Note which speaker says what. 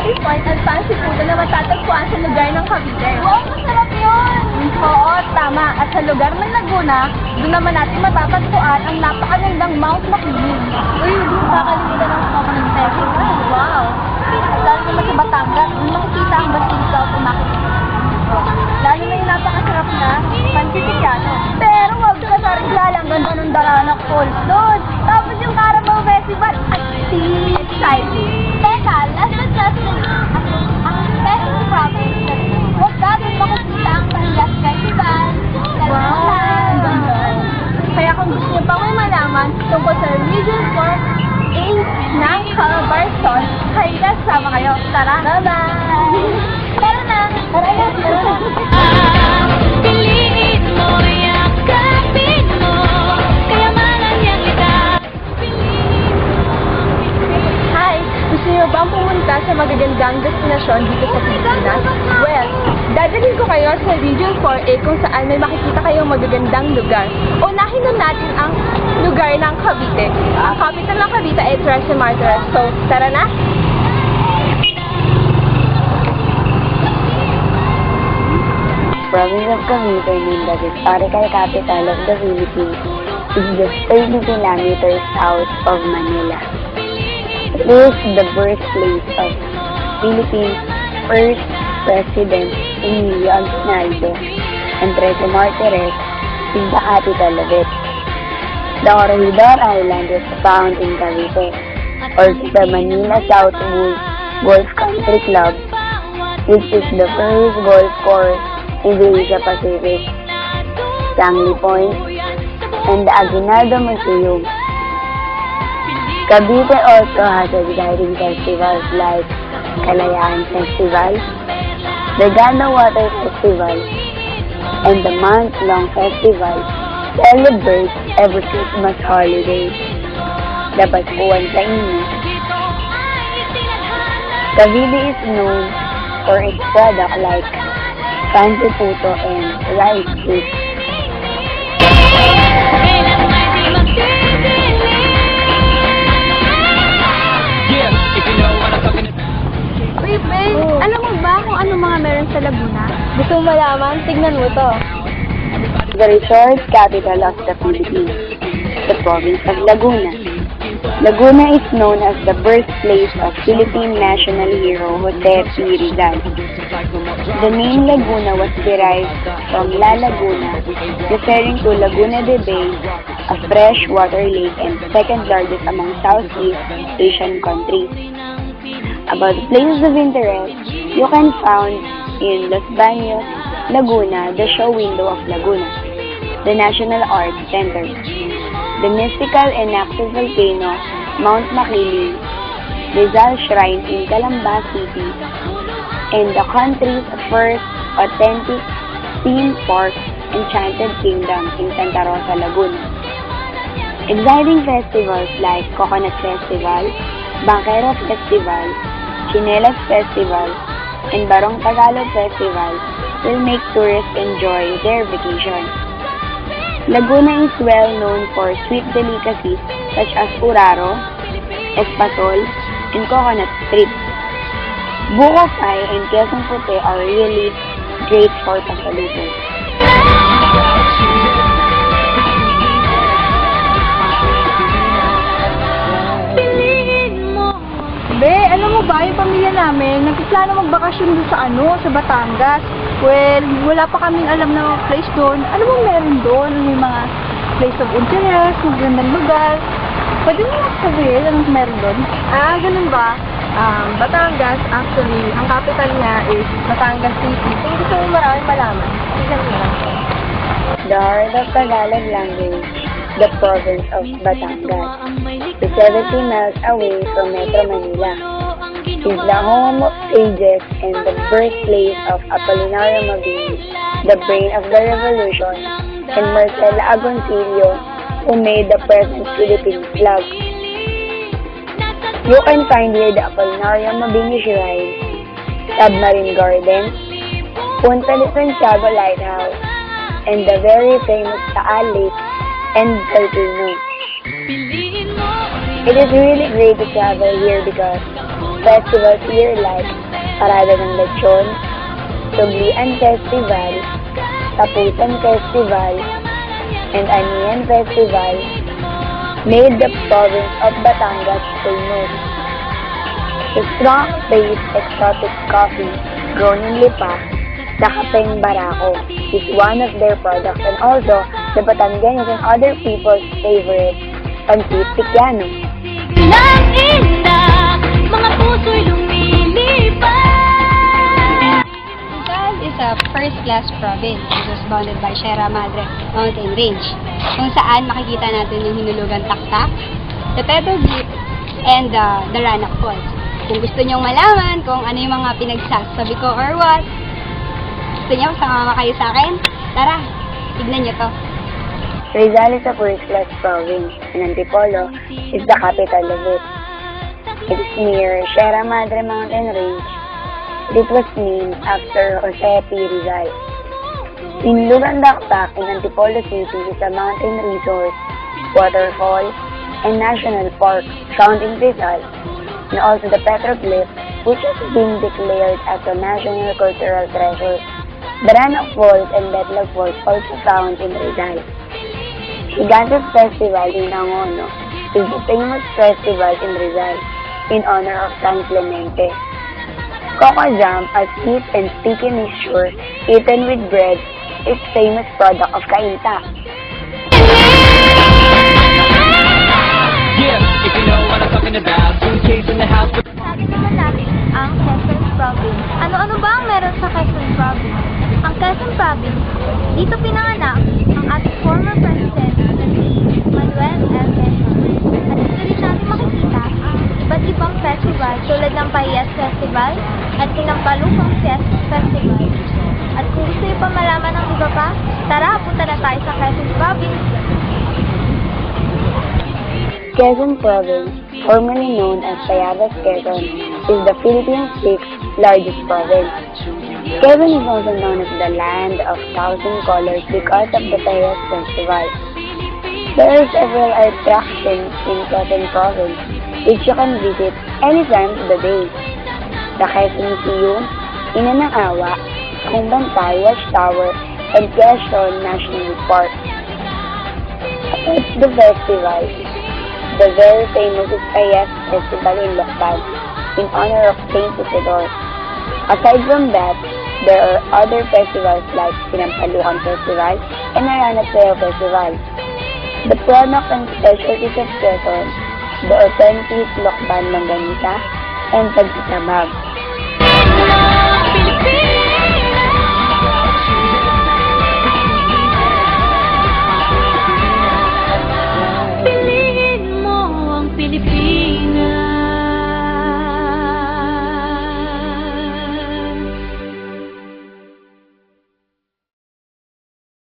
Speaker 1: Curry Point at fancy food na matatagpuan sa lugar ng Cavite.
Speaker 2: Wow, masarap yun!
Speaker 1: Oo, tama. At sa lugar ng Laguna, doon naman natin matatagpuan ang napakagandang Mount Makiling.
Speaker 2: Uy, hindi ko kakalimutan ng Coconut Festival.
Speaker 1: Wow! Lalo naman sa Batangas, doon makikita ang Basilica of Immaculate. Lalo na yung napakasarap na Pansiticiano. Pero wag ka sa Rizal, ang ganda ng Daranak Falls doon. Tapos yung Carabao Festival at Sea Exciting.
Speaker 2: Teka, last but not least, ang Quezon Province, huwag ka doon makikita ang Parias Festival.
Speaker 1: Wow! Ang ganda. Kaya kung gusto niyo pa kong malaman tungkol sa Region 4A ng Calabarzon, kaya sama kayo. Tara! Bye-bye!
Speaker 2: Tara na! Tara na!
Speaker 3: Piliin mo, yakapin mo, kayamanan niyang itaas.
Speaker 1: Hi! Gusto niyo bang pumunta sa magagandang destinasyon dito sa Pilipinas? Well, dadalhin ko kayo sa Region 4A kung saan may makikita kayong magagandang lugar. Unahin na natin ang lugar ng Cavite. Ang capital ng Cavite ay Tres Martires. So, tara na!
Speaker 4: Province of Cavite, named the historical capital of the Philippines, is just 30 kilometers south of Manila. It is the birthplace of Philippines' first president, Emilio Aguinaldo, and Tres Martires is the capital of it. The Corregidor Island was found in Cavite, or the Manila South Golf Country Club, which is the first golf course in the Asia Pacific, Sangley Point, and the Aguinaldo Museum. Cavite also has exciting festivals like Kalayaan Festival, the Ganda Water Festival, and the month-long festival celebrates every Christmas holiday, the Paskuhan sa Inyo. Cavite is known for its product like Fancy Puto and rice cake.
Speaker 3: Kailan may di magpipili.
Speaker 1: Uy, babe! Alam mo ba kung ano mga meron sa Laguna? Gusto mo malaman? Tignan mo to.
Speaker 4: The resort capital of the Philippines, the province of Laguna. Laguna is known as the birthplace of Philippine national hero Jose P. Rizal. The name Laguna was derived from La Laguna, referring to Laguna de Bay, a freshwater lake and second largest among Southeast Asian countries. About places of interest, you can find in Los Baños, Laguna, the show window of Laguna, the National Arts Center, the mystical and active volcano, Mount Makiling, Rizal Shrine in Calamba City, and the country's first authentic theme park, Enchanted Kingdom in Santa Rosa, Laguna. Exciting festivals like Coconut Festival, Banquero Festival, Chinelas Festival, and Barong Tagalog Festival will make tourists enjoy their vacation. Laguna is well known for sweet delicacies such as uraro, espasol, and coconut strips. Buko pie and quesong puti are really great for pasalubong.
Speaker 3: Piliin mo.
Speaker 1: Be, alam mo ba, yung pamilya namin, nagpiplano magbakasyon doon sa Batangas. Well, wala pa kaming alam na place doon. Ano mo meron doon? May mga place of interest, magandang lugar. Pwede mo sabihin anong meron doon? Ganun ba? Batangas, actually, ang capital niya is Batangas City. Kung gusto mo maraming malaman, tignan mo lang.
Speaker 4: The heart of Tagalog language, the province of Batangas, is 70 miles away from Metro Manila. Is the home of sages and the birthplace of Apolinario Mabini, the brain of the revolution, and Marcela Agoncillo, who made the present Philippine flag. You can find here the Apolinario Mabini Shrine, Submarine Gardens, Punta de Santiago Lighthouse, and the very famous Taal Lake and volcano.
Speaker 3: Piliin mo.
Speaker 4: It is really great to travel here because festivals here like Parada ng Lechon, Sublian Festival, Tapusan Festival, and Anian Festival made the province of Batangas famous. The strong-based exotic coffee grown in Lipa, the Kapeng Barako, is one of their products, and also the Batangueños and other people's favorite, Pancit Tiquiano.
Speaker 3: Ng inda, mga puso'y lumilipad.
Speaker 5: Rizal is a first-class province. It was bounded by Sierra Madre Mountain Range, kung saan makikita natin yung Hinulugan Taktak, the Pebble Beach, and the Ranak Falls. Kung gusto nyong malaman kung ano yung mga pinagsasabi ko or what, gusto nyo sumama kayo sa akin? Tara, tignan nyo to.
Speaker 4: Rizal is a first-class province, and Antipolo is the capital of it. It is near Sierra Madre Mountain Range. It was named after Jose P. Rizal. Hinulugan Taktak in Antipolo City is a mountain resort, waterfall, and national park found in Rizal, and also the petroglyph, which has been declared as a national cultural treasure. Baranak Falls and Betlag Falls also found in Rizal. Gigantes Festival in Angono is the famous festival in Rizal in honor of San Clemente. Coco Jam, a sweet and sticky mixture eaten with bread, is famous product of Cainta.
Speaker 6: Yeah, if you know what I'm talking about, suitcase in the house.
Speaker 2: Sabi naman natin ang Quezon Province. Ano-ano ba ang meron sa Quezon Province? Ang Quezon Province, dito pinanganak ang ating former president na si Manuel M. Quezon. At dito rin natin makikita ang iba't ibang festival tulad ng Payas Festival at Sinampalukang Festival. At kung gusto nyo pa malaman ng iba pa, tara, punta na tayo sa Quezon Province.
Speaker 4: Quezon Province, formerly known as Payadas Quezon, is the Philippines' sixth largest province. Quezon is also known as the land of thousand colors because of the Payas Festival. There are several attractions in Quezon Province which you can visit any time of the day. The Quezon Museum, Ina ng Awa, Kumbantay Watchtower, and Quezon National Park. At the festival, the very famous Payas Festival in Lokban, in honor of Saint Isidore. Aside from that, there are other festivals like Sinampalukang Festival and Aranat Festival. The product and specialties of Quezon, the authentic Lokban Longganisa, and Pagsisamag.